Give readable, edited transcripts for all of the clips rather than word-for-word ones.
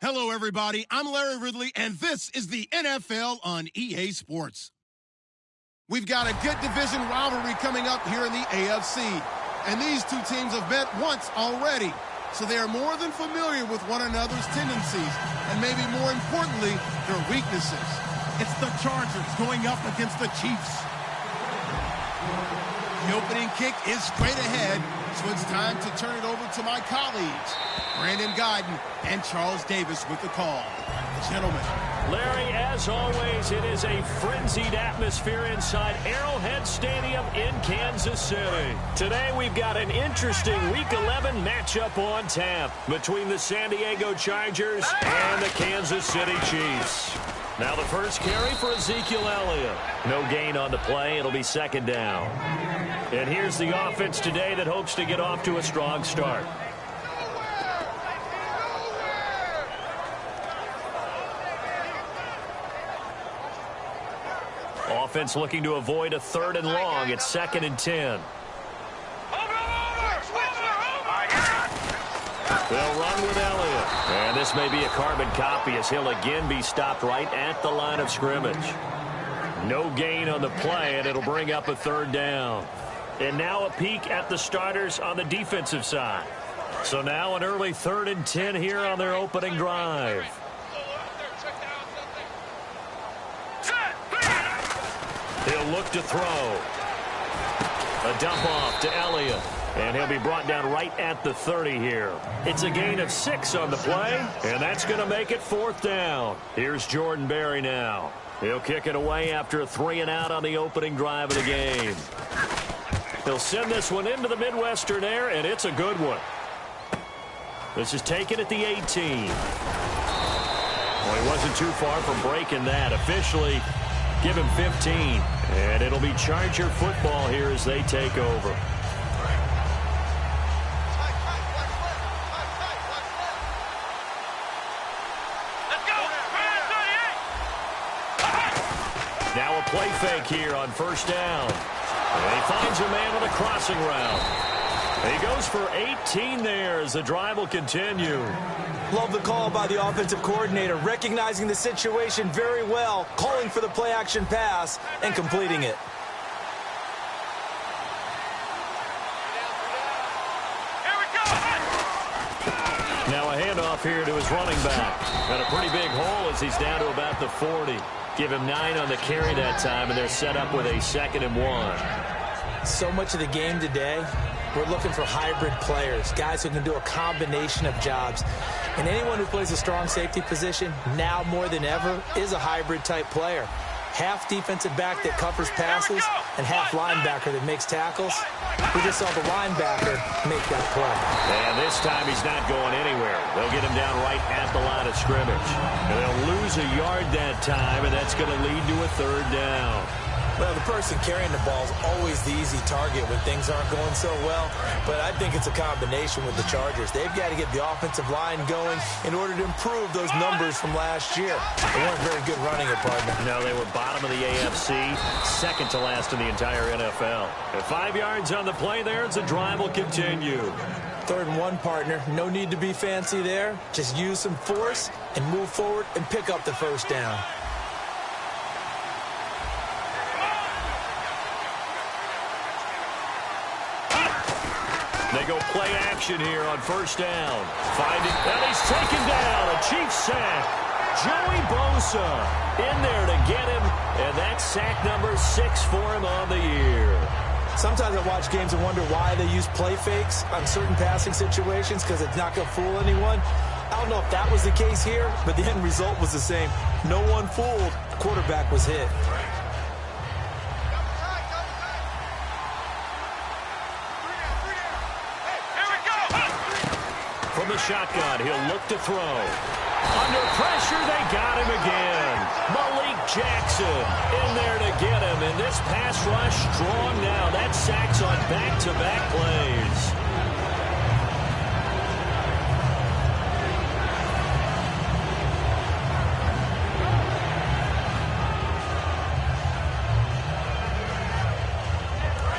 Hello, everybody. I'm Larry Ridley, and this is the NFL on EA Sports. We've got a good division rivalry coming up here in the AFC, and these two teams have met once already, so they are more than familiar with one another's tendencies, and maybe more importantly, their weaknesses. It's the Chargers going up against the Chiefs. The opening kick is straight ahead, so it's time to turn it over to my colleagues, Brandon Guyton and Charles Davis with the call. Gentlemen. Larry, as always, it is a frenzied atmosphere inside Arrowhead Stadium in Kansas City. Today we've got an interesting Week 11 matchup on tap between the San Diego Chargers and the Kansas City Chiefs. Now the first carry for Ezekiel Elliott. No gain on the play. It'll be second down. And here's the offense today that hopes to get off to a strong start. Offense looking to avoid a 3rd and long. It's 2nd and 10. They'll run with Elliott. And this may be a carbon copy as he'll again be stopped right at the line of scrimmage. No gain on the play, and it'll bring up a 3rd down. And now a peek at the starters on the defensive side. So now an early 3rd and 10 here on their opening drive. He'll look to throw. A dump off to Elliott. And he'll be brought down right at the 30 here. It's a gain of 6 on the play, and that's going to make it 4th down. Here's Jordan Berry now. He'll kick it away after a 3-and-out on the opening drive of the game. He'll send this one into the Midwestern air, and it's a good one. This is taken at the 18. Well, he wasn't too far from breaking that. Officially, give him 15. And it'll be Charger football here as they take over. Now a play fake here on 1st down. And he finds a man with a crossing route. He goes for 18 there as the drive will continue. Love the call by the offensive coordinator, recognizing the situation very well, calling for the play-action pass, and completing it. Now a handoff here to his running back. Got a pretty big hole as he's down to about the 40. Give him 9 on the carry that time, and they're set up with a 2nd and 1. So much of the game today, we're looking for hybrid players, guys who can do a combination of jobs. And anyone who plays a strong safety position, now more than ever, is a hybrid-type player. Half defensive back that covers passes and half linebacker that makes tackles. We just saw the linebacker make that play. And this time he's not going anywhere. They'll get him down right at the line of scrimmage. And they'll lose a yard that time, and that's going to lead to a 3rd down. Well, the person carrying the ball is always the easy target when things aren't going so well. But I think it's a combination with the Chargers. They've got to get the offensive line going in order to improve those numbers from last year. They weren't very good running it, partner. No, they were bottom of the AFC, 2nd to last in the entire NFL. At 5 yards on the play there, as the drive will continue. 3rd and 1, partner. No need to be fancy there. Just use some force and move forward and pick up the 1st down. They go play action here on 1st down. And he's taken down. A Chiefs sack. Joey Bosa in there to get him. And that's sack number 6 for him on the year. Sometimes I watch games and wonder why they use play fakes on certain passing situations, because it's not going to fool anyone. I don't know if that was the case here, but the end result was the same. No one fooled. The quarterback was hit. From the shotgun, he'll look to throw. Under pressure, they got him again. Malik Jackson in there to get him. And this pass rush strong now. That sacks on back-to-back plays.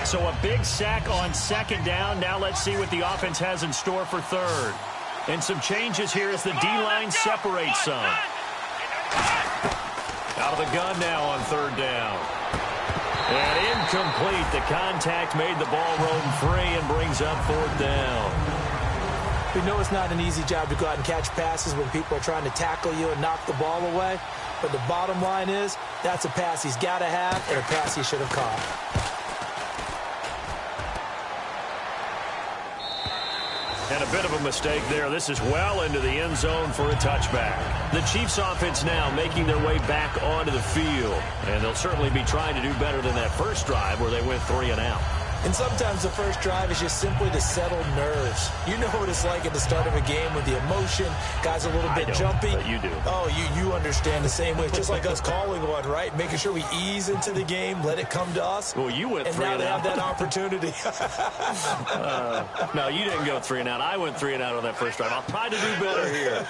So a big sack on 2nd down. Now let's see what the offense has in store for 3rd. And some changes here as the D-line separates some. Out of the gun now on third down. And incomplete. The contact made the ball roam free and brings up fourth down. We know it's not an easy job to go out and catch passes when people are trying to tackle you and knock the ball away. But the bottom line is, that's a pass he's got to have and a pass he should have caught. And a bit of a mistake there. This is well into the end zone for a touchback. The Chiefs offense now making their way back onto the field. And they'll certainly be trying to do better than that first drive where they went 3 and out. And sometimes the first drive is just simply to settle nerves. You know what it's like at the start of a game with the emotion. Guys a little bit jumpy. But you do. Oh, you understand the same way. It's just like us calling one, right? Making sure we ease into the game, let it come to us. Well, you went 3 and out. And now they have that opportunity. No, you didn't go 3 and out. I went 3 and out on that first drive. I'll try to do better here.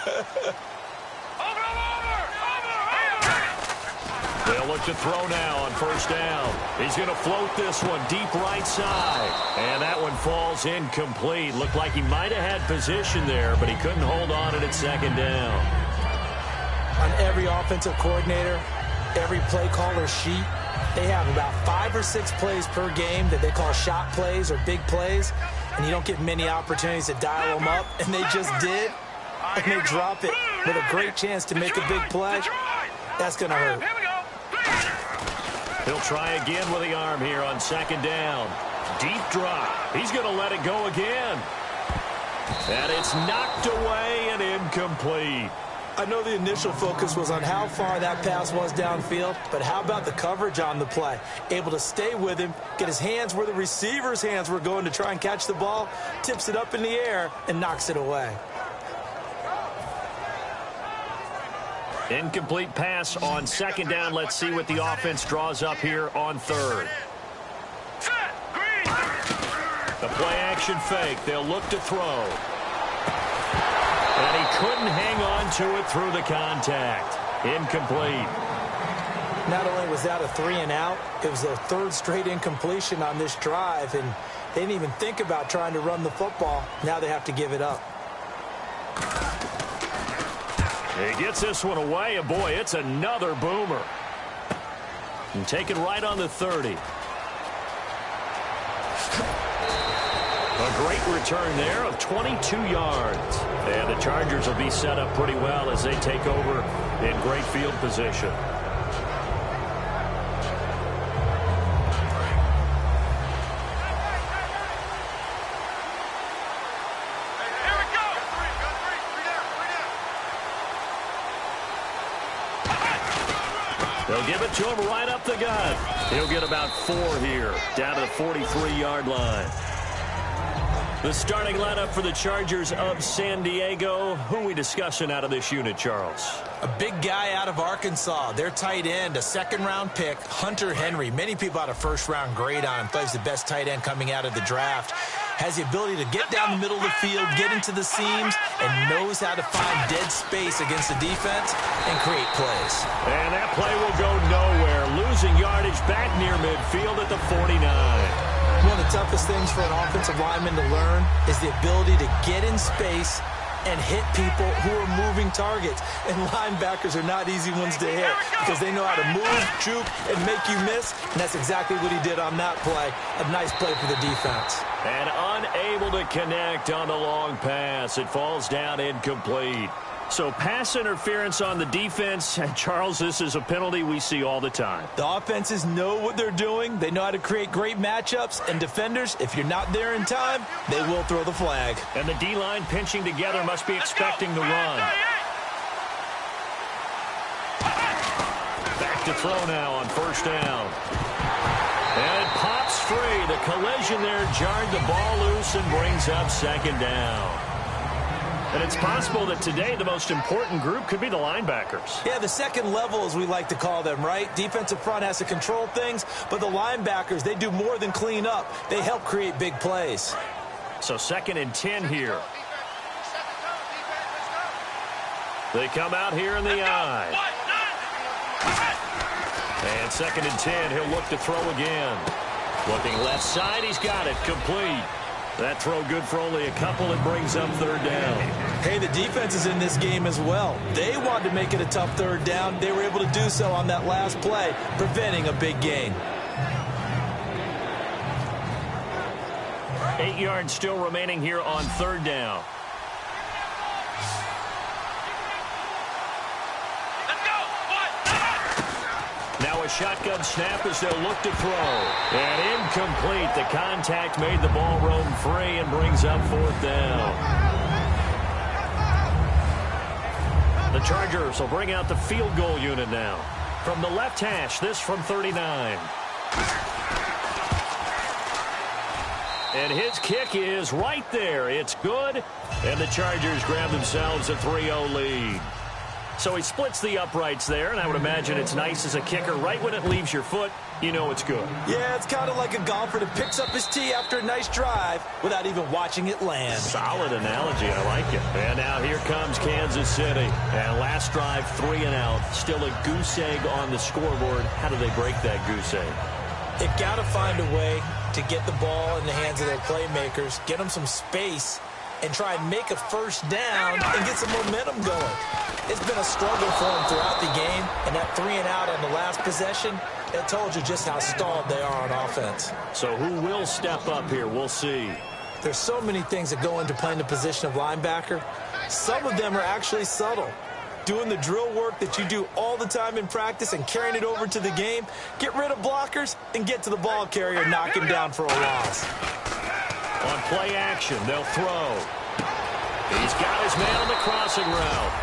They'll look to throw now on first down. He's going to float this one deep right side. And that one falls incomplete. Looked like he might have had position there, but he couldn't hold on at second down. On every offensive coordinator, every play caller sheet, they have about 5 or 6 plays per game that they call shot plays or big plays. And you don't get many opportunities to dial them up. And they just did. And they drop it with a great chance to make a big play. That's going to hurt. He'll try again with the arm here on second down. Deep drop. He's going to let it go again. And it's knocked away and incomplete. I know the initial focus was on how far that pass was downfield, but how about the coverage on the play? Able to stay with him, get his hands where the receiver's hands were going to try and catch the ball, tips it up in the air, and knocks it away. Incomplete pass on second down. Let's see what the offense draws up here on third. The play-action fake. They'll look to throw. And he couldn't hang on to it through the contact. Incomplete. Not only was that a 3 and out, it was their third straight incompletion on this drive, and they didn't even think about trying to run the football. Now they have to give it up. He gets this one away, and boy, it's another boomer. And taken right on the 30. A great return there of 22 yards. And the Chargers will be set up pretty well as they take over in great field position. They'll give it to him right up the gut. He'll get about 4 here, down to the 43-yard line. The starting lineup for the Chargers of San Diego. Who are we discussing out of this unit, Charles? A big guy out of Arkansas. Their tight end, a second-round pick, Hunter Henry. Many people had a first-round grade on him. Thought he's the best tight end coming out of the draft. Has the ability to get down the middle of the field, get into the seams, and knows how to find dead space against the defense and create plays. And that play will go nowhere. Losing yardage back near midfield at the 49. One of the toughest things for an offensive lineman to learn is the ability to get in space and hit people who are moving targets. And linebackers are not easy ones to hit because they know how to move, juke, and make you miss. And that's exactly what he did on that play. A nice play for the defense. And unable to connect on the long pass. It falls down incomplete. So pass interference on the defense. And Charles, this is a penalty we see all the time. The offenses know what they're doing. They know how to create great matchups. And defenders, if you're not there in time, they will throw the flag. And the D-line pinching together must be expecting the run. Back to throw now on first down. And it pops free. The collision there jarred the ball loose and brings up second down. And it's possible that today the most important group could be the linebackers. Yeah, the second level, as we like to call them, right? Defensive front has to control things, but the linebackers, they do more than clean up. They help create big plays. So 2nd and 10 here. They come out here in the eye. And 2nd and 10, he'll look to throw again. Looking left side, he's got it, complete. That throw good for only a couple. It brings up third down. Hey, the defense is in this game as well. They wanted to make it a tough third down. They were able to do so on that last play, preventing a big gain. 8 yards still remaining here on third down. Now a shotgun snap as they'll look to throw. And incomplete. The contact made the ball roam free and brings up fourth down. The Chargers will bring out the field goal unit now. From the left hash, this from 39. And his kick is right there. It's good. And the Chargers grab themselves a 3-0 lead. So he splits the uprights there, and I would imagine it's nice as a kicker. Right when it leaves your foot, you know it's good. Yeah, it's kind of like a golfer that picks up his tee after a nice drive without even watching it land. Solid analogy. I like it. And now here comes Kansas City. And last drive, 3 and out. Still a goose egg on the scoreboard. How do they break that goose egg? They've got to find a way to get the ball in the hands of their playmakers, get them some space, and try and make a first down and get some momentum going. It's been a struggle for them throughout the game, and that 3 and out on the last possession, that told you just how stalled they are on offense. So who will step up here? We'll see. There's so many things that go into playing the position of linebacker. Some of them are actually subtle. Doing the drill work that you do all the time in practice and carrying it over to the game, get rid of blockers and get to the ball carrier, knock him down for a loss. On play action, they'll throw. He's got his man on the crossing route.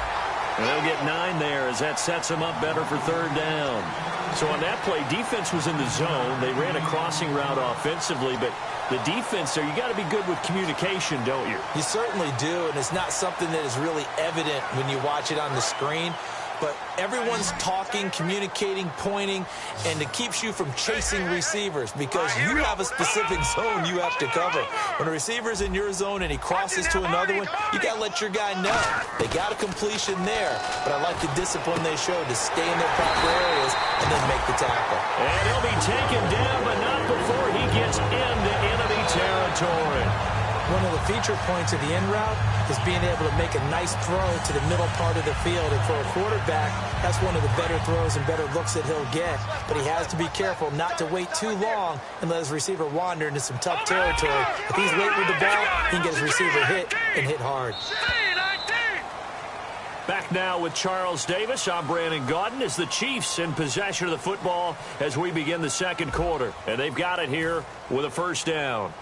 And they'll get 9 there as that sets him up better for third down. So on that play, defense was in the zone. They ran a crossing route offensively, but the defense there, you got to be good with communication, don't you? You certainly do, and it's not something that is really evident when you watch it on the screen. But everyone's talking, communicating, pointing, and it keeps you from chasing receivers because you have a specific zone you have to cover. When a receiver's in your zone and he crosses to another one, you got to let your guy know. They got a completion there, but I like the discipline they showed to stay in their proper areas and then make the tackle. And he'll be taken down, but not before he gets into enemy territory. One of the feature points of the end route is being able to make a nice throw to the middle part of the field. And for a quarterback, that's one of the better throws and better looks that he'll get. But he has to be careful not to wait too long and let his receiver wander into some tough territory. If he's late with the ball, he can get his receiver hit and hit hard. Back now with Charles Davis. I'm Brandon Gaudin as the Chiefs in possession of the football as we begin the second quarter. And they've got it here with a first down.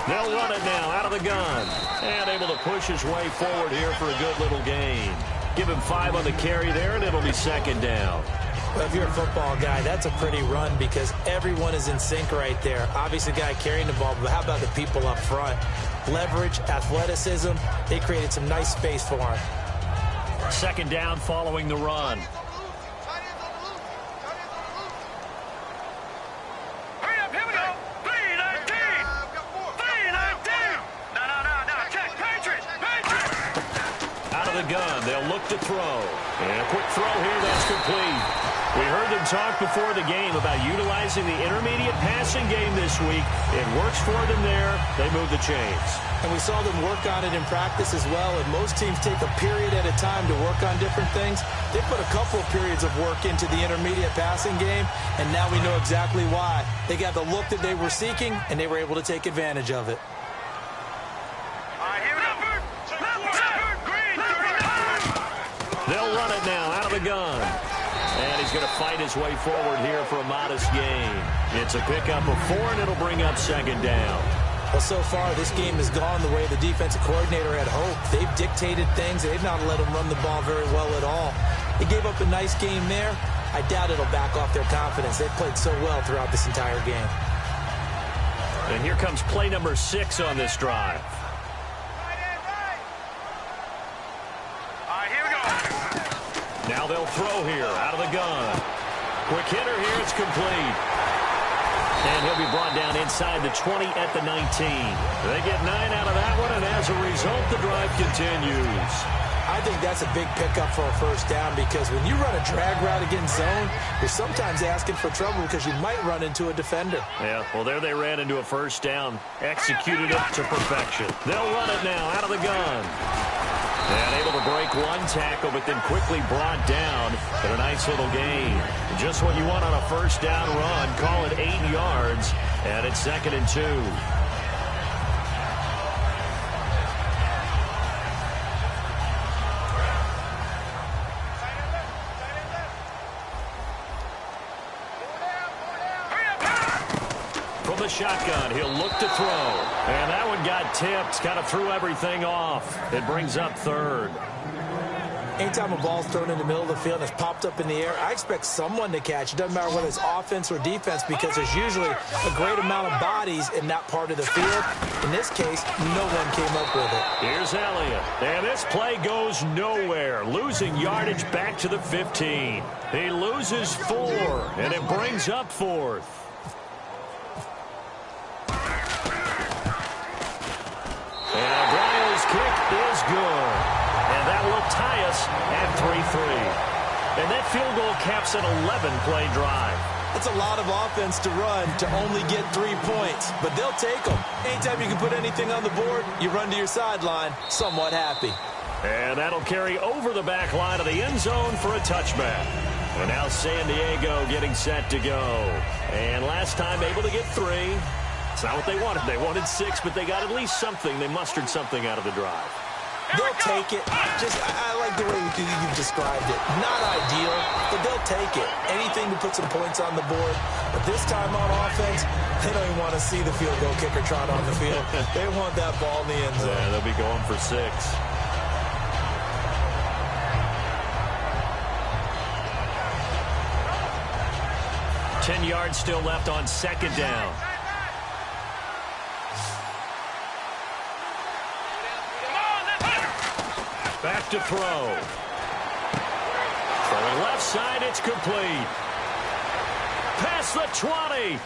They'll run it now out of the gun. And able to push his way forward here for a good little gain. Give him 5 on the carry there, and it'll be second down. Well, if you're a football guy, that's a pretty run because everyone is in sync right there. Obviously, the guy carrying the ball, but how about the people up front? Leverage, athleticism, they created some nice space for him. Second down following the run. Gun. They'll look to throw. And a quick throw here that's complete. We heard them talk before the game about utilizing the intermediate passing game this week. It works for them there. They move the chains. And we saw them work on it in practice as well. And most teams take a period at a time to work on different things. They put a couple of periods of work into the intermediate passing game, and now we know exactly why. They got the look that they were seeking, and they were able to take advantage of it. They'll run it now out of the gun. And he's going to fight his way forward here for a modest gain. It's a pickup of 4, and it'll bring up second down. Well, so far, this game has gone the way the defensive coordinator had hoped. They've dictated things. They've not let them run the ball very well at all. They gave up a nice game there. I doubt it'll back off their confidence. They've played so well throughout this entire game. And here comes play number 6 on this drive. Now they'll throw here out of the gun. Quick hitter here. It's complete. And he'll be brought down inside the 20 at the 19. They get 9 out of that one, and as a result, the drive continues. I think that's a big pickup for a first down because when you run a drag route against zone, you're sometimes asking for trouble because you might run into a defender. Yeah, well, there they ran into a first down, executed it to perfection. They'll run it now out of the gun. And able to break one tackle, but then quickly brought down. But a nice little gain. Just what you want on a first down run. Call it 8 yards, and it's 2nd and 2. Shotgun. He'll look to throw. And that one got tipped. Kind of threw everything off. It brings up 3rd. Anytime a ball's thrown in the middle of the field and it's popped up in the air, I expect someone to catch. It doesn't matter whether it's offense or defense because there's usually a great amount of bodies in that part of the field. In this case, no one came up with it. Here's Elliott. And this play goes nowhere. Losing yardage back to the 15. He loses 4, and it brings up 4th. Is good. And that will tie us at 3-3. And that field goal caps an 11-play drive. That's a lot of offense to run to only get 3 points, but they'll take them. Anytime you can put anything on the board, you run to your sideline somewhat happy. And that'll carry over the back line of the end zone for a touchback. And now San Diego getting set to go. And last time able to get 3. It's not what they wanted. They wanted 6, but they got at least something. They mustered something out of the drive. They'll take it. I like the way you've described it. Not ideal, but they'll take it. Anything to put some points on the board. But this time on offense, they don't even want to see the field goal kicker trot on the field. They want that ball in the end zone. Yeah, they'll be going for 6. Ten yards still left on 2nd down. Back to throw. From the left side, it's complete. Past the 20.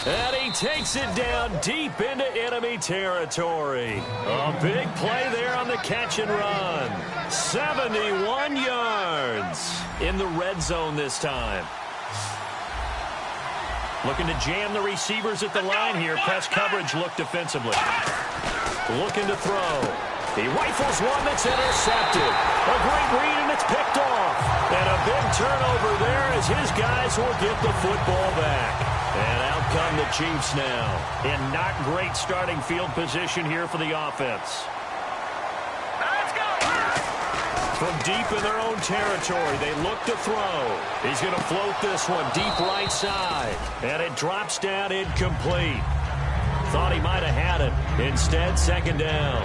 And he takes it down deep into enemy territory. A big play there on the catch and run. 71 yards in the red zone this time. Looking to jam the receivers at the line here. Press coverage look defensively. Looking to throw. He rifles one that's intercepted. A great read, and it's picked off. And a big turnover there as his guys will get the football back. And out come the Chiefs now. In not great starting field position here for the offense. Let's go! From deep in their own territory, they look to throw. He's going to float this one deep right side. And it drops down incomplete. Thought he might have had it. Instead, 2nd down.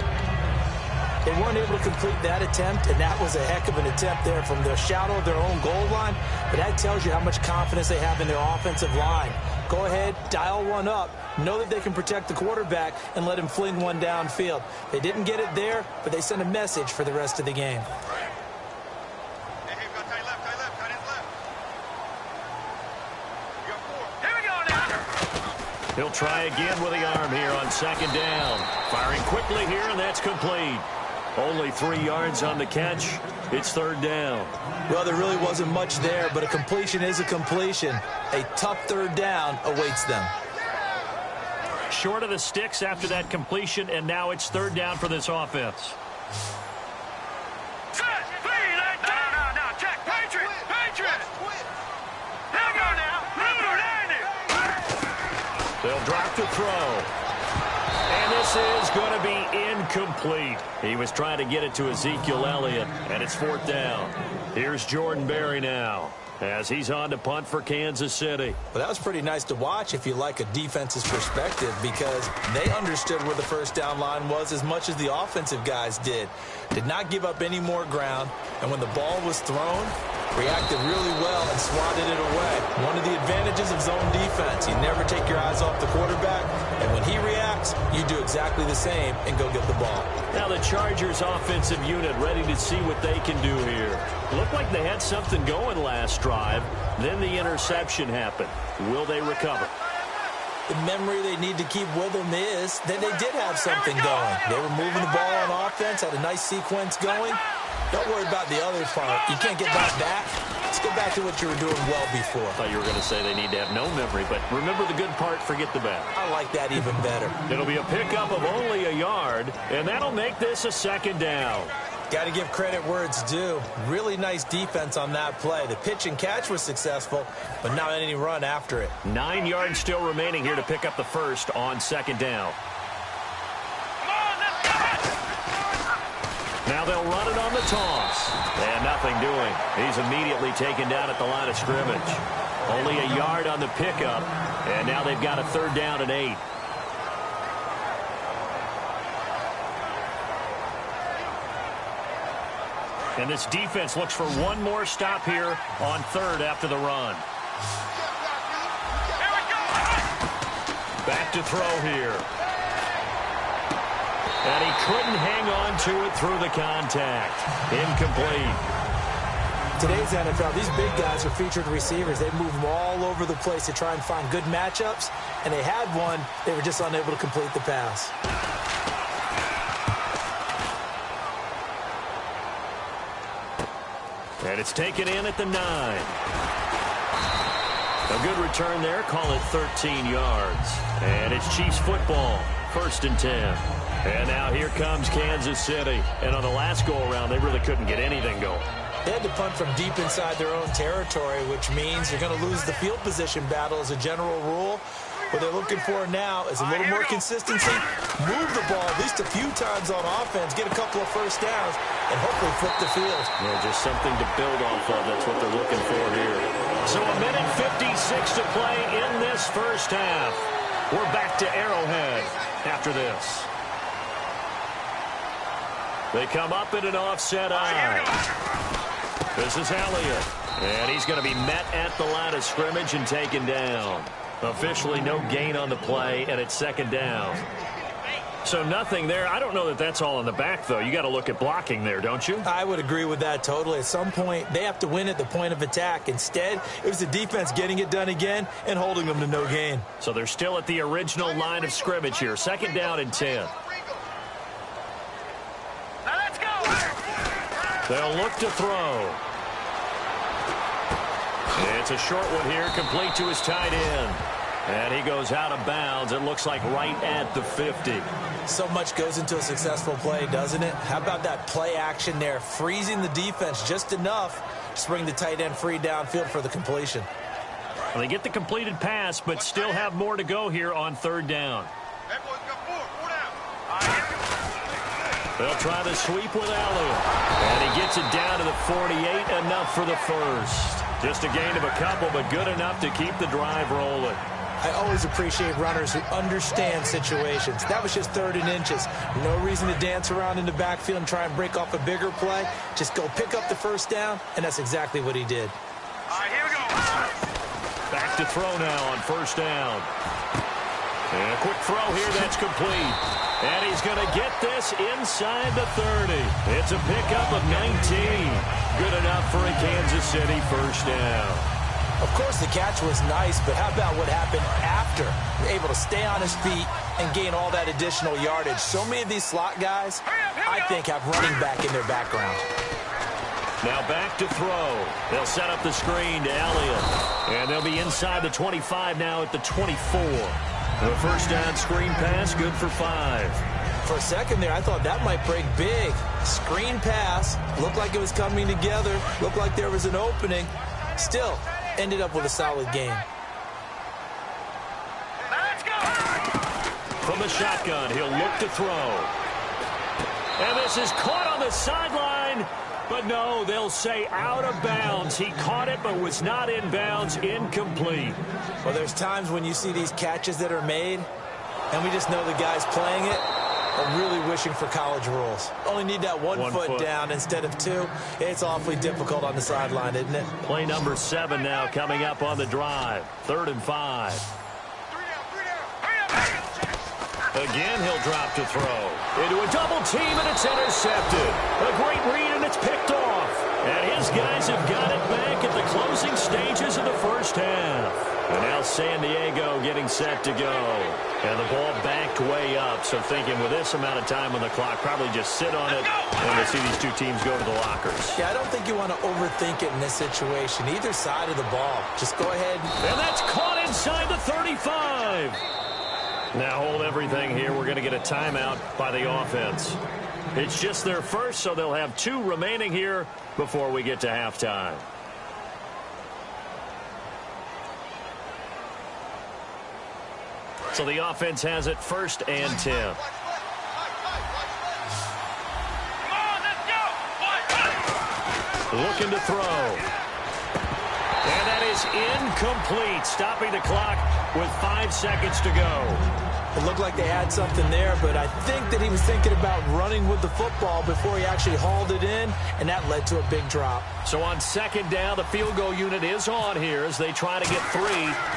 They weren't able to complete that attempt, and that was a heck of an attempt there from the shadow of their own goal line. But that tells you how much confidence they have in their offensive line. Go ahead, dial one up, know that they can protect the quarterback, and let him fling one downfield. They didn't get it there, but they sent a message for the rest of the game. He'll try again with the arm here on 2nd down. Firing quickly here, and that's complete. Only 3 yards on the catch. It's 3rd down. Well, there really wasn't much there, but a completion is a completion. A tough 3rd down awaits them. Short of the sticks after that completion, and now it's 3rd down for this offense. They'll drop to throw. And this is going to be incomplete. He was trying to get it to Ezekiel Elliott, and it's 4th down. Here's Jordan Berry now as he's on to punt for Kansas City. Well, that was pretty nice to watch if you like a defense's perspective because they understood where the first down line was as much as the offensive guys did. Did not give up any more ground, and when the ball was thrown, reacted really well and swatted it away. One of the advantages of zone defense, you never take your eyes off the quarterback, and when he reacts, you do exactly the same and go get the ball. Now the Chargers offensive unit ready to see what they can do here. Looked like they had something going last drive, then the interception happened. Will they recover? The memory they need to keep with them is that they did have something going. They were moving the ball on offense, had a nice sequence going. Don't worry about the other part. You can't get that back. Let's go back to what you were doing well before. I thought you were going to say they need to have no memory, but remember the good part, forget the bad. I like that even better. It'll be a pickup of only a yard, and that'll make this a second down. Got to give credit where it's due. Really nice defense on that play. The pitch and catch was successful, but not any run after it. 9 yards still remaining here to pick up the first on second down. Now they'll run it on the toss. And nothing doing. He's immediately taken down at the line of scrimmage. Only a yard on the pickup, and now they've got a 3rd down and 8. And this defense looks for one more stop here on 3rd after the run. Back to throw here. And he couldn't hang on to it through the contact. Incomplete. Today's NFL, these big guys are featured receivers. They move them all over the place to try and find good matchups. And they had one. They were just unable to complete the pass. And it's taken in at the 9. A good return there. Call it 13 yards. And it's Chiefs football. 1st and 10. And now here comes Kansas City. And on the last go-around, they really couldn't get anything going. They had to punt from deep inside their own territory, which means you're going to lose the field position battle as a general rule. What they're looking for now is a little more consistency, move the ball at least a few times on offense, get a couple of first downs, and hopefully flip the field. Yeah, just something to build off of. That's what they're looking for here. So a minute 56 to play in this first half. We're back to Arrowhead after this. They come up in an offset eye. This is Elliott. And he's going to be met at the line of scrimmage and taken down. Officially no gain on the play, and it's 2nd down. So nothing there. I don't know that that's all in the back, though. You got to look at blocking there, don't you? I would agree with that totally. At some point, they have to win at the point of attack. Instead, it was the defense getting it done again and holding them to no gain. So they're still at the original line of scrimmage here. 2nd down and 10. They'll look to throw. It's a short one here, complete to his tight end. And he goes out of bounds, it looks like right at the 50. So much goes into a successful play, doesn't it? How about that play action there, freezing the defense just enough to bring the tight end free downfield for the completion. Well, they get the completed pass, but still have more to go here on 3rd down. They'll try the sweep with Elliott. And he gets it down to the 48, enough for the first. Just a gain of a couple, but good enough to keep the drive rolling. I always appreciate runners who understand situations. That was just 3rd and inches. No reason to dance around in the backfield and try and break off a bigger play. Just go pick up the first down, and that's exactly what he did. All right, here we go. Back to throw now on 1st down. And a quick throw here, that's complete. And he's going to get this inside the 30. It's a pickup of 19. Good enough for a Kansas City 1st down. Of course, the catch was nice, but how about what happened after? Able to stay on his feet and gain all that additional yardage. So many of these slot guys, I think, have running back in their background. Now back to throw. They'll set up the screen to Elliott. And they'll be inside the 25 now at the 24. The 1st down screen pass, good for 5. For a second there, I thought that might break big. Screen pass, looked like it was coming together, looked like there was an opening. Still, ended up with a solid game. From the shotgun, he'll look to throw. And this is caught on the sideline. But no, they'll say out of bounds. He caught it, but was not in bounds. Incomplete. Well, there's times when you see these catches that are made, and we just know the guys playing it are really wishing for college rules. Only need that one foot down instead of 2. It's awfully difficult on the sideline, isn't it? Play number 7 now coming up on the drive. 3rd and 5. Again, he'll drop to throw. Into a double team, and it's intercepted. A great read, and it's picked off. And his guys have got it back at the closing stages of the first half. And now San Diego getting set to go. And the ball backed way up. So thinking with this amount of time on the clock, probably just sit on it. And we'll see these two teams go to the lockers. Yeah, I don't think you want to overthink it in this situation. Either side of the ball. Just go ahead. And that's caught inside the 35. Now hold everything here. We're going to get a timeout by the offense. It's just their first, so they'll have 2 remaining here before we get to halftime. So the offense has it 1st and 10. Looking to throw. And that is incomplete, stopping the clock with 5 seconds to go. It looked like they had something there, but I think that he was thinking about running with the football before he actually hauled it in, and that led to a big drop. So on 2nd down, the field goal unit is on here as they try to get 3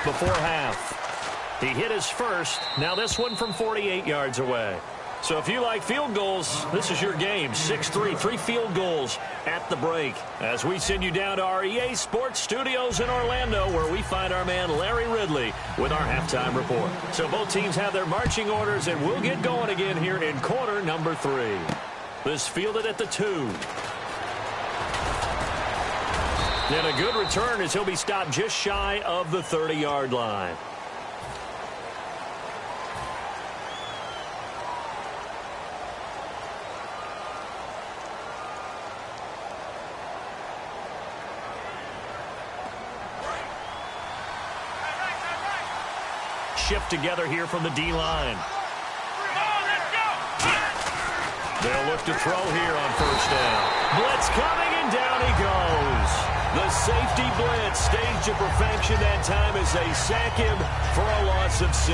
before half. He hit his first. Now this one from 48 yards away. So if you like field goals, this is your game. 6-3, 3 field goals at the break. As we send you down to our EA Sports Studios in Orlando, where we find our man Larry Ridley with our halftime report. So both teams have their marching orders, and we'll get going again here in quarter number 3. This fielded at the 2. And a good return as he'll be stopped just shy of the 30-yard line. Shift together here from the D-line. They'll look to throw here on 1st down. Blitz coming, and down he goes. The safety blitz staged to perfection that time as they sack him for a loss of 6.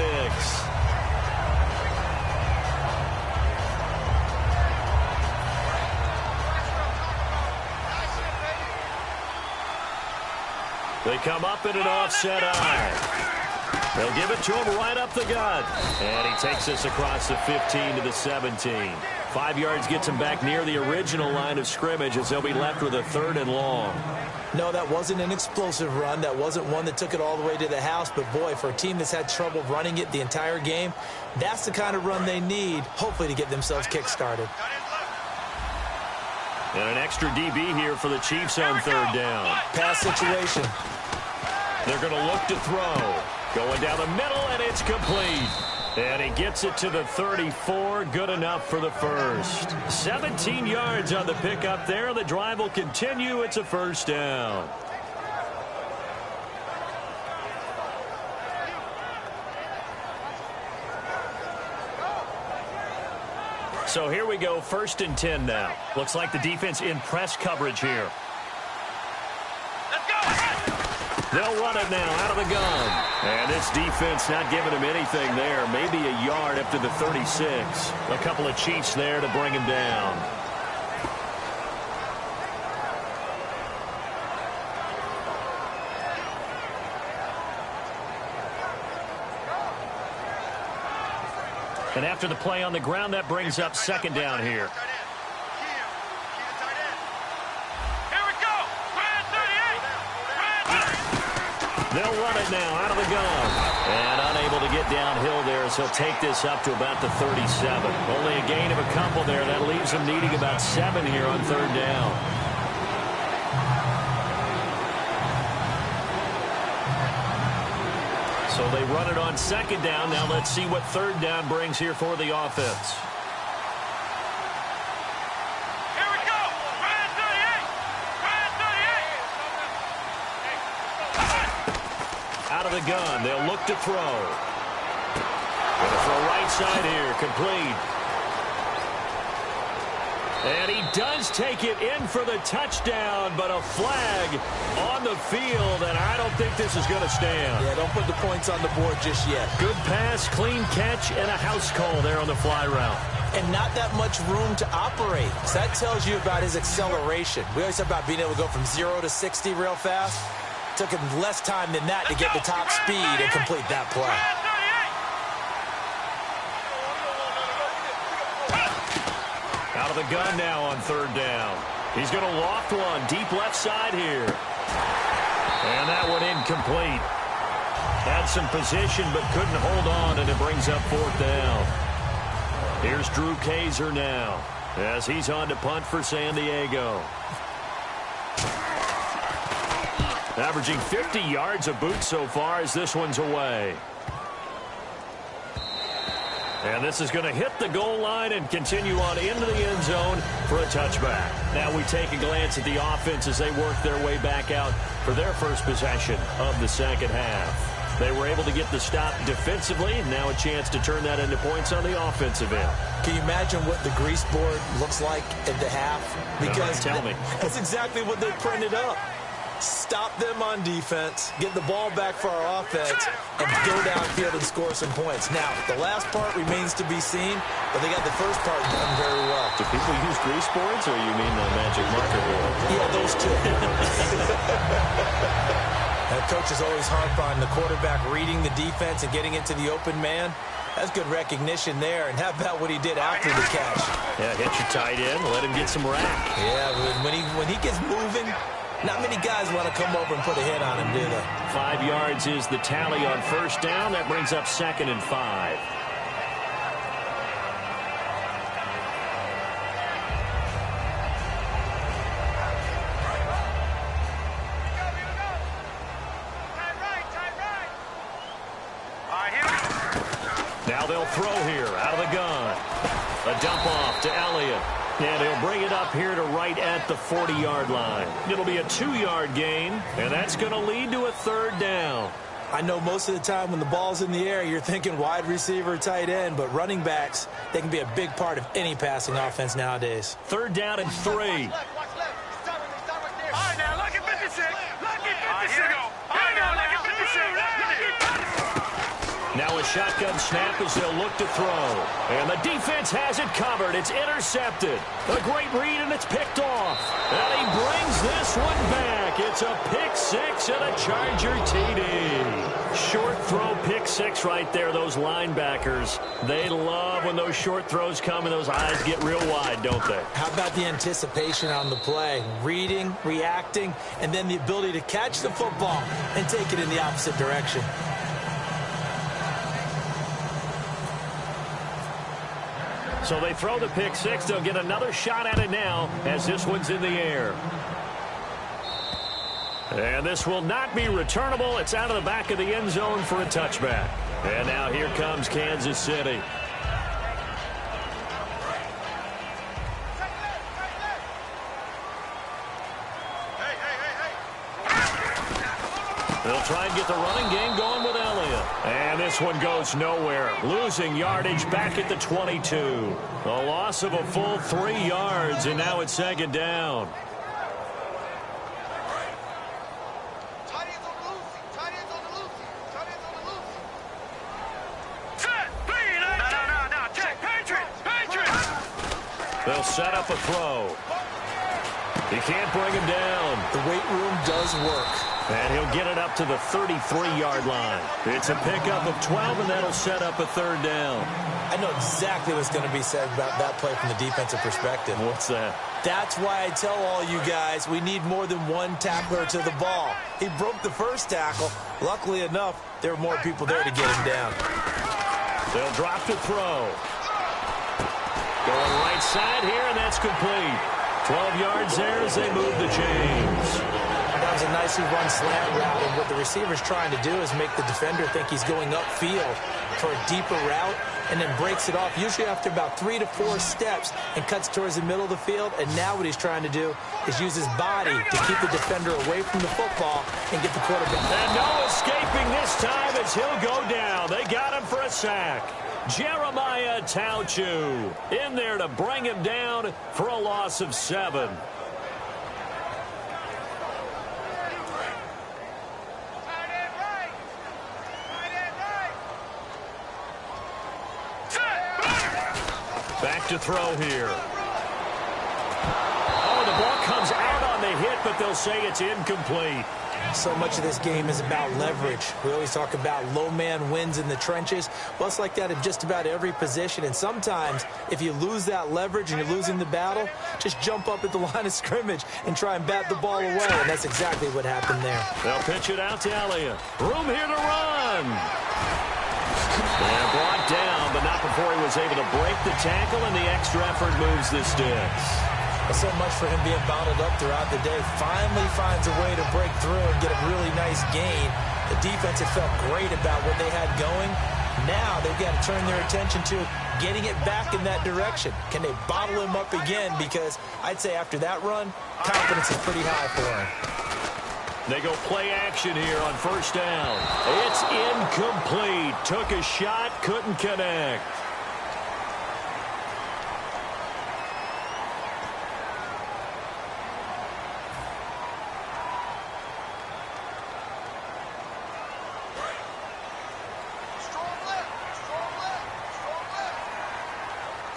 They come up in an offset eye. They'll give it to him right up the gut. And he takes this across the 15 to the 17. 5 yards gets him back near the original line of scrimmage as they'll be left with a 3rd and long. No, that wasn't an explosive run. That wasn't one that took it all the way to the house. But, boy, for a team that's had trouble running it the entire game, that's the kind of run they need, hopefully, to get themselves kick-started. And an extra DB here for the Chiefs on 3rd down. Pass situation. They're going to look to throw. Going down the middle, and it's complete. And he gets it to the 34. Good enough for the first. 17 yards on the pickup there. The drive will continue. It's a 1st down. So here we go, 1st and 10 now. Looks like the defense in press coverage here. They'll run it now out of the gun. And this defense not giving him anything there. Maybe a yard up to the 36. A couple of Chiefs there to bring him down. And after the play on the ground, that brings up 2nd down here. They'll run it now out of the gun. And unable to get downhill there, so he'll take this up to about the 37. Only a gain of a couple there. That leaves him needing about 7 here on 3rd down. So they run it on 2nd down. Now let's see what 3rd down brings here for the offense. Out of the gun, they'll look to throw. Going to throw right side here, complete. And he does take it in for the touchdown, but a flag on the field, and I don't think this is going to stand. Yeah, don't put the points on the board just yet. Good pass, clean catch, and a house call there on the fly route. And not that much room to operate. So that tells you about his acceleration. We always talk about being able to go from 0 to 60 real fast. Took him less time than that to get the top speed and complete that play. Out of the gun now on 3rd down. He's going to loft one deep left side here. And that one incomplete. Had some position but couldn't hold on, and it brings up 4th down. Here's Drew Kaiser now as he's on to punt for San Diego. Averaging 50 yards a boot so far as this one's away. And this is going to hit the goal line and continue on into the end zone for a touchback. Now we take a glance at the offense as they work their way back out for their first possession of the second half. They were able to get the stop defensively, and now a chance to turn that into points on the offensive end. Can you imagine what the grease board looks like at the half? Because tell me. That's exactly what they printed up. Stop them on defense, get the ball back for our offense, and go downfield and score some points. Now, the last part remains to be seen, but they got the first part done very well. Do people use grease boards, or you mean the magic marker board? Yeah, those two. And coaches always harp on the quarterback reading the defense and getting into the open man. That's good recognition there. And how about what he did after the catch? Yeah, hit your tight end, let him get some rack. Yeah, when he gets moving, not many guys want to come over and put a hit on him, do they? 5 yards is the tally on first down. That brings up 2nd and 5. Now they'll throw here out of the gun. A dump off to Elliott. And he'll bring it up here to right at the 40-yard line. It'll be a 2-yard gain, and that's going to lead to a 3rd down. I know most of the time when the ball's in the air, you're thinking wide receiver, tight end, but running backs, they can be a big part of any passing offense nowadays. 3rd down and 3. All right, now look at 56. Look at 56. Here we go. All right, now look at 56. Now a shotgun snap as they'll look to throw. And the defense has it covered. It's intercepted. A great read, and it's picked off. And he brings this one back. It's a pick 6 and a Charger TD. Short throw pick 6 right there. Those linebackers, they love when those short throws come and those eyes get real wide, don't they? How about the anticipation on the play? Reading, reacting, and then the ability to catch the football and take it in the opposite direction. So they throw the pick 6. They'll get another shot at it now as this one's in the air. And this will not be returnable. It's out of the back of the end zone for a touchback. And now here comes Kansas City. They'll try and get the running game going with Elliott. And this one goes nowhere. Losing yardage back at the 22. A loss of a full 3 yards, and now it's 2nd down. They'll set up a throw. He can't bring him down. The weight room does work. And he'll get it up to the 33-yard line. It's a pickup of 12, and that'll set up a 3rd down. I know exactly what's going to be said about that play from the defensive perspective. What's that? That's why I tell all you guys we need more than one tackler to the ball. He broke the first tackle. Luckily enough, there were more people there to get him down. They'll drop to throw. Going right side here, and that's complete. 12 yards there as they move the chains. That was a nicely run slant route, and what the receiver's trying to do is make the defender think he's going upfield for a deeper route, and then breaks it off, usually after about 3 to 4 steps, and cuts towards the middle of the field. And now what he's trying to do is use his body to keep the defender away from the football and get the quarterback. And no escaping this time as he'll go down. They got him for a sack. Jeremiah Tauchu in there to bring him down for a loss of 7. Back to throw here. Oh, the the ball comes out on the hit, but they'll say it's incomplete. So much of this game is about leverage. We always talk about low man wins in the trenches. Well, it's like that in just about every position. And sometimes, if you lose that leverage and you're losing the battle, just jump up at the line of scrimmage and try and bat the ball away. And that's exactly what happened there. They'll pitch it out to Elliott. Room here to run. And brought down, but not before he was able to break the tackle, and the extra effort moves the sticks. So much for him being bottled up throughout the day. Finally finds a way to break through and get a really nice gain. The defense had felt great about what they had going. Now they've got to turn their attention to getting it back in that direction. Can they bottle him up again? Because I'd say after that run, confidence is pretty high for him. They go play action here on first down. It's incomplete. Took a shot, couldn't connect.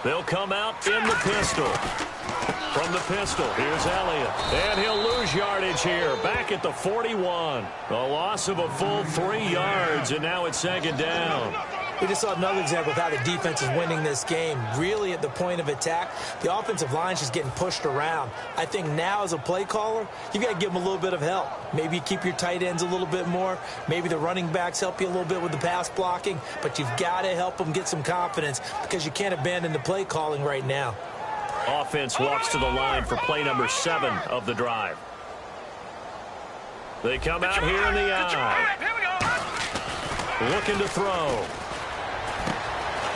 They'll come out in the pistol. From the pistol, here's Elliott. And he'll lose yardage here. Back at the 41. A loss of a full 3 yards, and now it's second down. We just saw another example of how the defense is winning this game. Really at the point of attack, the offensive line's just getting pushed around. I think now as a play caller, you've got to give them a little bit of help. Maybe you keep your tight ends a little bit more. Maybe the running backs help you a little bit with the pass blocking. But you've got to help them get some confidence because you can't abandon the play calling right now. Offense walks to the line for play number 7 of the drive. They come out here in the eye. Looking to throw.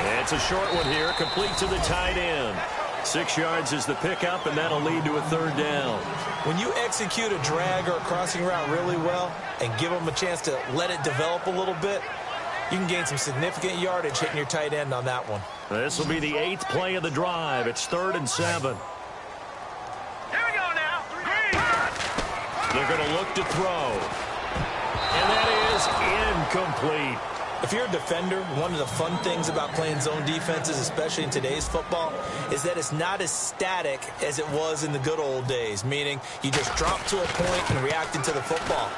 And it's a short one here, complete to the tight end. 6 yards is the pickup, and that'll lead to a third down. When you execute a drag or a crossing route really well and give them a chance to let it develop a little bit, you can gain some significant yardage hitting your tight end on that one. This will be the 8th play of the drive. It's 3rd and 7. Here we go now. They're going to look to throw. And that is incomplete. If you're a defender, one of the fun things about playing zone defenses, especially in today's football, is that it's not as static as it was in the good old days, meaning you just drop to a point and reacted to the football.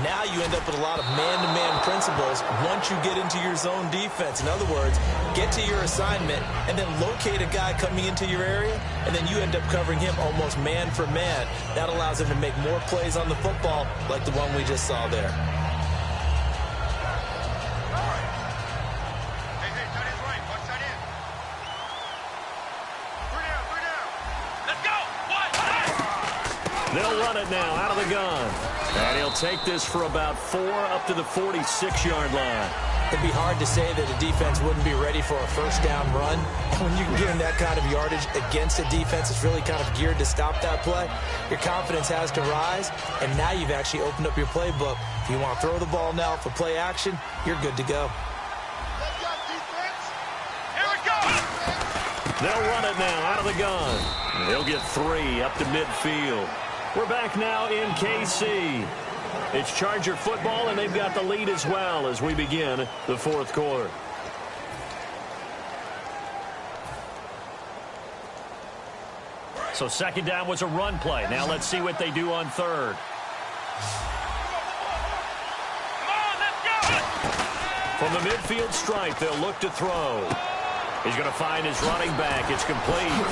Now you end up with a lot of man-to-man principles once you get into your zone defense. In other words, get to your assignment and then locate a guy coming into your area, and then you end up covering him almost man for man. That allows him to make more plays on the football like the one we just saw there. They'll run it now out of the gun. And he'll take this for about 4 up to the 46-yard line. It'd be hard to say that a defense wouldn't be ready for a first down run. When you can get in that kind of yardage against a defense that's really kind of geared to stop that play, your confidence has to rise, and now you've actually opened up your playbook. If you want to throw the ball now for play action, you're good to go. Here we go. They'll run it now out of the gun. They'll get 3 up to midfield. We're back now in KC. It's Charger football, and they've got the lead as well as we begin the 4th quarter. So second down was a run play. Now let's see what they do on 3rd. From the midfield stripe, they'll look to throw. He's going to find his running back. It's complete.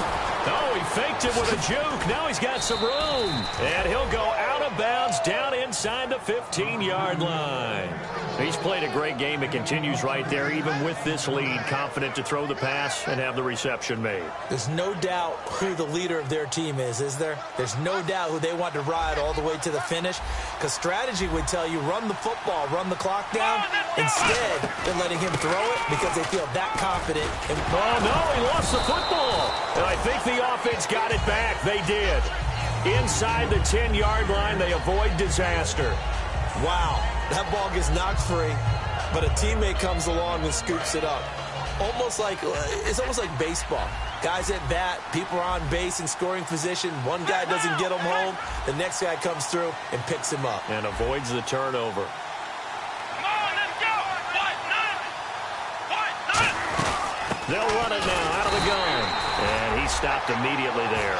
Oh, he faked it with a juke. Now he's got some room. And he'll go out of bounds down inside the 15-yard line. He's played a great game. It continues right there, even with this lead, confident to throw the pass and have the reception made. There's no doubt who the leader of their team is there? There's no doubt who they want to ride all the way to the finish, because strategy would tell you run the football, run the clock down. Instead, they're letting him throw it because they feel that confident. Oh, no, he lost the football. And I think the offense got it back. They did. Inside the 10-yard line, they avoid disaster. Wow, that ball gets knocked free, but a teammate comes along and scoops it up. It's almost like baseball. Guys at bat, people are on base in scoring position. One guy doesn't get him home. The next guy comes through and picks him up. And avoids the turnover. They'll run it now out of the gun. And he stopped immediately there.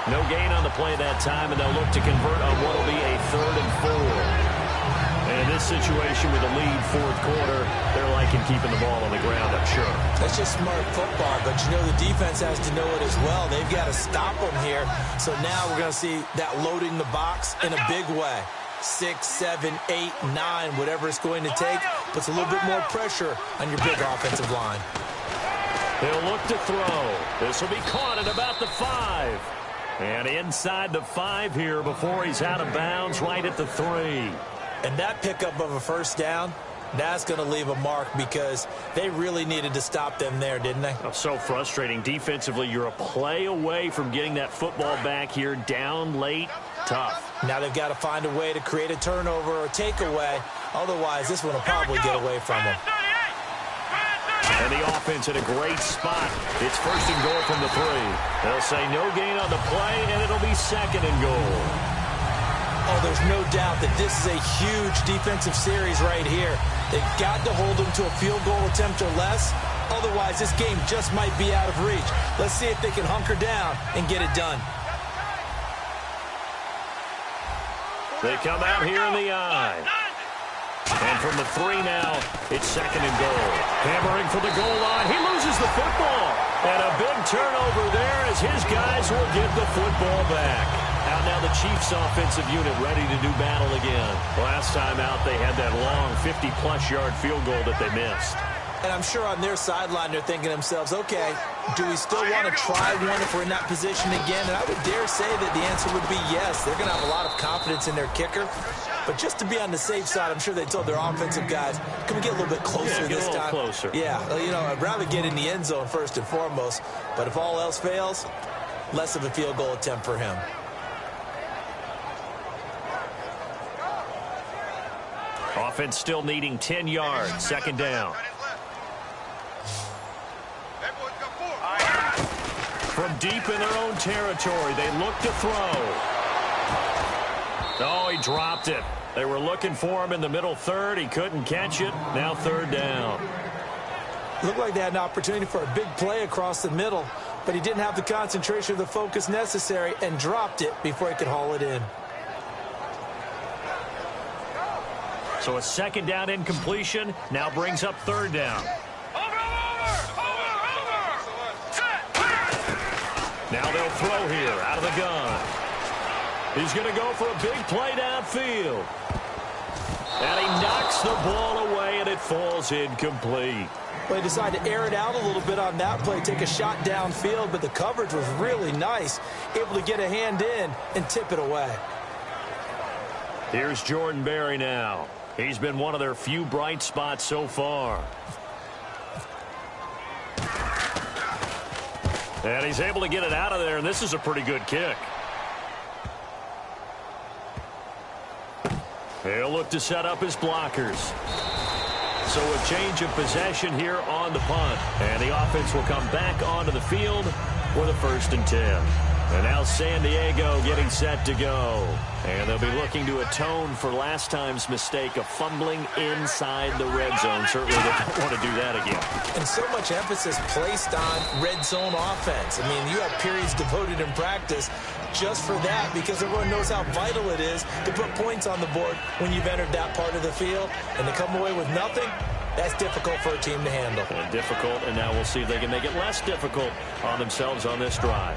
No gain on the play that time, and they'll look to convert on what will be a 3rd and 4. And in this situation with a lead 4th quarter, they're liking keeping the ball on the ground, I'm sure. That's just smart football, but you know the defense has to know it as well. They've got to stop them here. So now we're going to see that loading the box in a big way. 6, 7, 8, 9, whatever it's going to take, puts a little bit more pressure on your big offensive line. He'll look to throw. This will be caught at about the 5. And inside the 5 here before he's out of bounds, right at the 3. And that pickup of a first down, that's going to leave a mark because they really needed to stop them there, didn't they? Oh, so frustrating. Defensively, you're a play away from getting that football back here down late. Tough. Now they've got to find a way to create a turnover or takeaway. Otherwise, this one will probably get away from them. And the offense in a great spot. It's 1st and goal from the 3. They'll say no gain on the play, and it'll be 2nd and goal. Oh, there's no doubt that this is a huge defensive series right here. They've got to hold them to a field goal attempt or less. Otherwise, this game just might be out of reach. Let's see if they can hunker down and get it done. They come out here in the eye. And from the 3 now, it's 2nd and goal. Hammering for the goal line. He loses the football. And a big turnover there as his guys will get the football back. Out now the Chiefs offensive unit ready to do battle again. Last time out they had that long 50-plus yard field goal that they missed. And I'm sure on their sideline they're thinking to themselves, okay, do we still want to try one if we're in that position again? And I would dare say that the answer would be yes. They're going to have a lot of confidence in their kicker. But just to be on the safe side, I'm sure they told their offensive guys, can we get a little bit closer this time? Closer. Yeah, you know, I'd rather get in the end zone first and foremost. But if all else fails, less of a field goal attempt for him. Offense still needing 10 yards. 2nd down. From deep in their own territory, they look to throw. Oh, he dropped it. They were looking for him in the middle 3rd. He couldn't catch it. Now 3rd down. Looked like they had an opportunity for a big play across the middle, but he didn't have the concentration or the focus necessary and dropped it before he could haul it in. So a 2nd down incompletion now brings up 3rd down. Now they'll throw here out of the gun. He's going to go for a big play downfield. And he knocks the ball away, and it falls incomplete. Well, he decided to air it out a little bit on that play, take a shot downfield, but the coverage was really nice, able to get a hand in and tip it away. Here's Jordan Berry now. He's been one of their few bright spots so far. And he's able to get it out of there, and this is a pretty good kick. He'll look to set up his blockers. So a change of possession here on the punt. And the offense will come back onto the field for the 1st and 10. And now San Diego getting set to go. And they'll be looking to atone for last time's mistake of fumbling inside the red zone. Certainly they don't want to do that again. And so much emphasis placed on red zone offense. I mean, you have periods devoted in practice just for that because everyone knows how vital it is to put points on the board when you've entered that part of the field. And to come away with nothing, that's difficult for a team to handle. And difficult, and now we'll see if they can make it less difficult on themselves on this drive.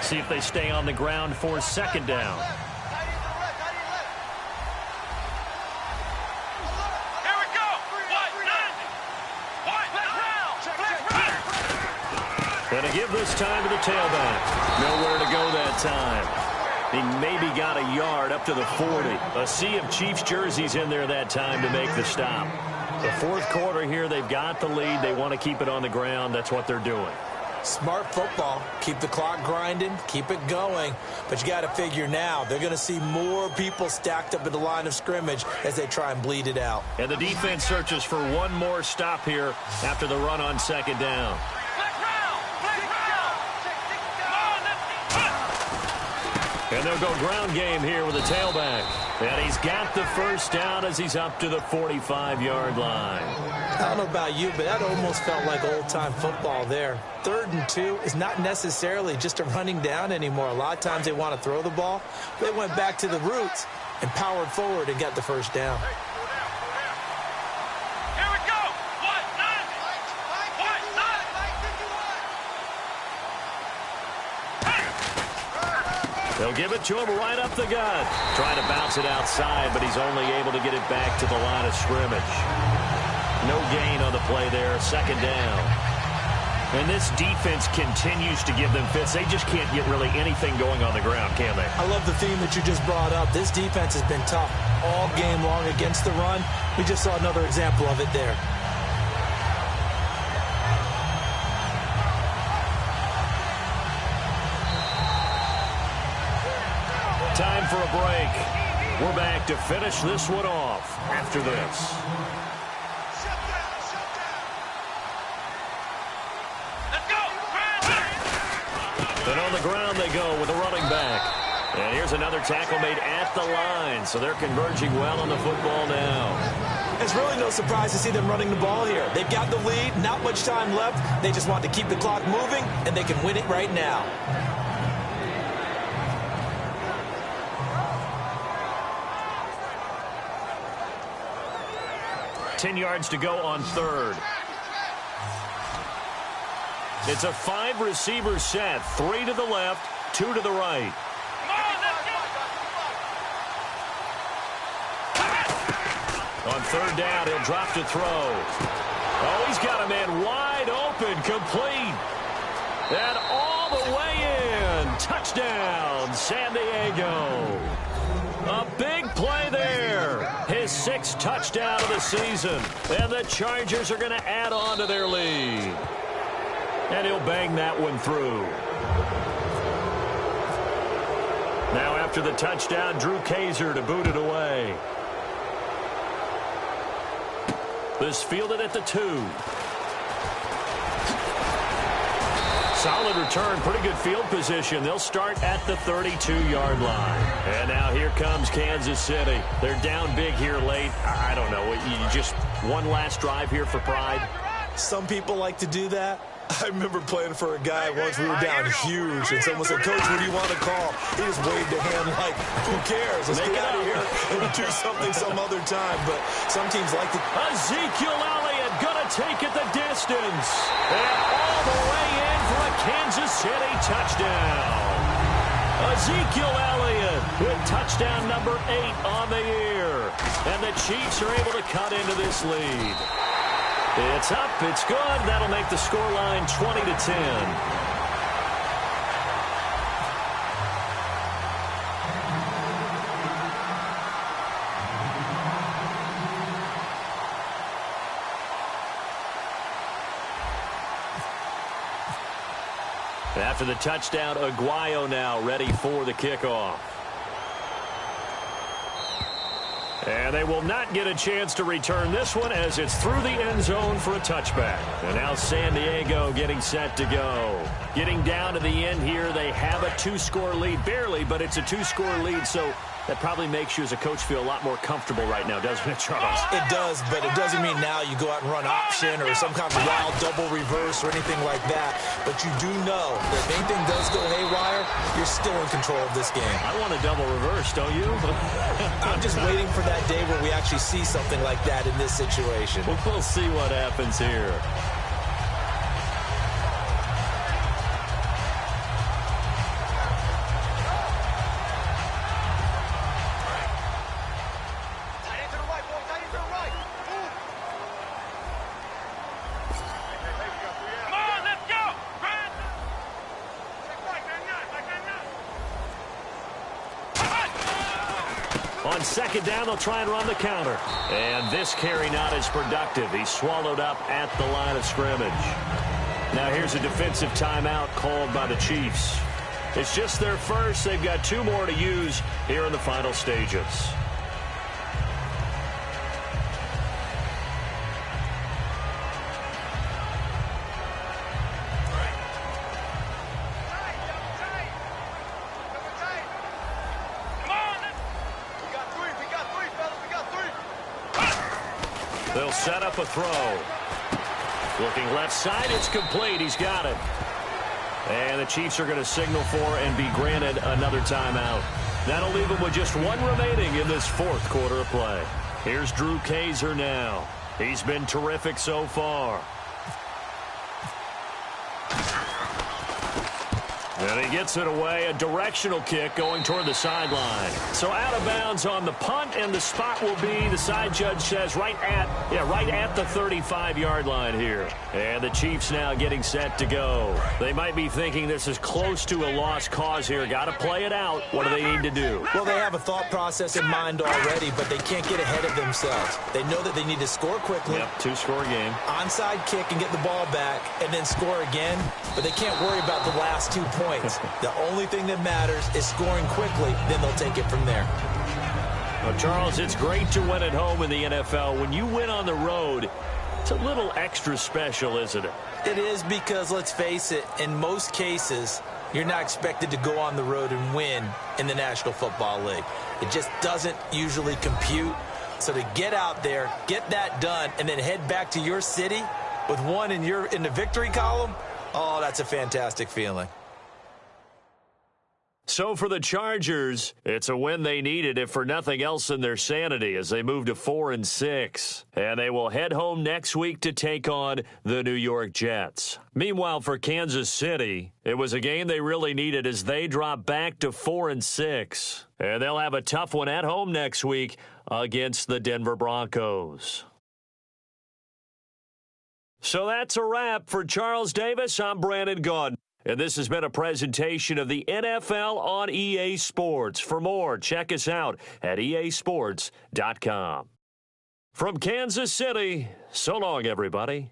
See if they stay on the ground for 2nd down. Here we go. And to give this time to the tailback. Nowhere to go that time. He maybe got a yard up to the 40. A sea of Chiefs jerseys in there that time to make the stop. The 4th quarter here, they've got the lead. They want to keep it on the ground. That's what they're doing. Smart football. Keep the clock grinding. Keep it going. But you got to figure now, they're going to see more people stacked up at the line of scrimmage as they try and bleed it out. And the defense searches for one more stop here after the run on 2nd down. And they'll go ground game here with a tailback. And he's got the first down as he's up to the 45-yard line. I don't know about you, but that almost felt like old-time football there. 3rd and 2 is not necessarily just a running down anymore. A lot of times they want to throw the ball. They went back to the roots and powered forward and got the first down. Here we go. What? Nine. They'll give it to him right up the gut. Trying to bounce it outside, but he's only able to get it back to the line of scrimmage. No gain on the play there. 2nd down. And this defense continues to give them fits. They just can't get really anything going on the ground, can they? I love the theme that you just brought up. This defense has been tough all game long against the run. We just saw another example of it there. Time for a break. We're back to finish this one off after this. And on the ground they go with a running back. And here's another tackle made at the line. So they're converging well on the football now. It's really no surprise to see them running the ball here. They've got the lead, not much time left. They just want to keep the clock moving, and they can win it right now. 10 yards to go on 3rd. It's a 5-receiver set. 3 to the left, 2 to the right. On 3rd down, he'll drop to throw. Oh, he's got a man wide open, complete. And all the way in. Touchdown, San Diego. A big play there. His 6th touchdown of the season. And the Chargers are going to add on to their lead. And he'll bang that one through. Now after the touchdown, Drew Kaiser to boot it away. This fielded at the 2. Solid return, pretty good field position. They'll start at the 32-yard line. And now here comes Kansas City. They're down big here late. I don't know. You just one last drive here for pride? Some people like to do that. I remember playing for a guy once. We were down huge, and someone said, "Coach, what do you want to call?" He just waved a hand like, "Who cares? Let's get out of here and do something some other time." But some teams like to. Ezekiel Elliott gonna take it the distance, and all the way in for a Kansas City touchdown. Ezekiel Elliott with touchdown number 8 on the year, and the Chiefs are able to cut into this lead. It's up, it's good. That'll make the scoreline 20-10. After the touchdown, Aguayo now ready for the kickoff. And they will not get a chance to return this one as it's through the end zone for a touchback. And now San Diego getting set to go. Getting down to the end here, they have a 2-score lead. Barely, but it's a 2-score lead, so that probably makes you as a coach feel a lot more comfortable right now, doesn't it, Charles? It does, but it doesn't mean now you go out and run option or some kind of wild double reverse or anything like that. But you do know that if anything does go haywire, you're still in control of this game. I want a double reverse, don't you? I'm just waiting for that day where we actually see something like that in this situation. We'll see what happens here. On 2nd down, they'll try and run the counter. And this carry not as productive. He's swallowed up at the line of scrimmage. Now here's a defensive timeout called by the Chiefs. It's just their first. They've got 2 more to use here in the final stages. They'll set up a throw. Looking left side, it's complete. He's got it. And the Chiefs are going to signal for and be granted another timeout. That'll leave them with just one remaining in this fourth quarter of play. Here's Drew Kaiser now. He's been terrific so far. And he gets it away, a directional kick going toward the sideline. So out of bounds on the punt, and the spot will be, the side judge says, right at the 35-yard line here. And the Chiefs now getting set to go. They might be thinking this is close to a lost cause here. Got to play it out. What do they need to do? Well, they have a thought process in mind already, but they can't get ahead of themselves. They know that they need to score quickly. Yep, two-score game. Onside kick and get the ball back, and then score again. But they can't worry about the last 2 points. The only thing that matters is scoring quickly, then they'll take it from there. Well, Charles, it's great to win at home in the NFL. When you win on the road, it's a little extra special, isn't it? It is, because, let's face it, in most cases, you're not expected to go on the road and win in the National Football League. It just doesn't usually compute. So to get out there, get that done, and then head back to your city with one in the victory column, oh, that's a fantastic feeling. So for the Chargers, it's a win they needed, if for nothing else in their sanity, as they move to 4-6. And they will head home next week to take on the New York Jets. Meanwhile, for Kansas City, it was a game they really needed as they drop back to 4-6. And they'll have a tough one at home next week against the Denver Broncos. So that's a wrap. For Charles Davis, I'm Brandon Gaudin. And this has been a presentation of the NFL on EA Sports. For more, check us out at easports.com. From Kansas City, so long, everybody.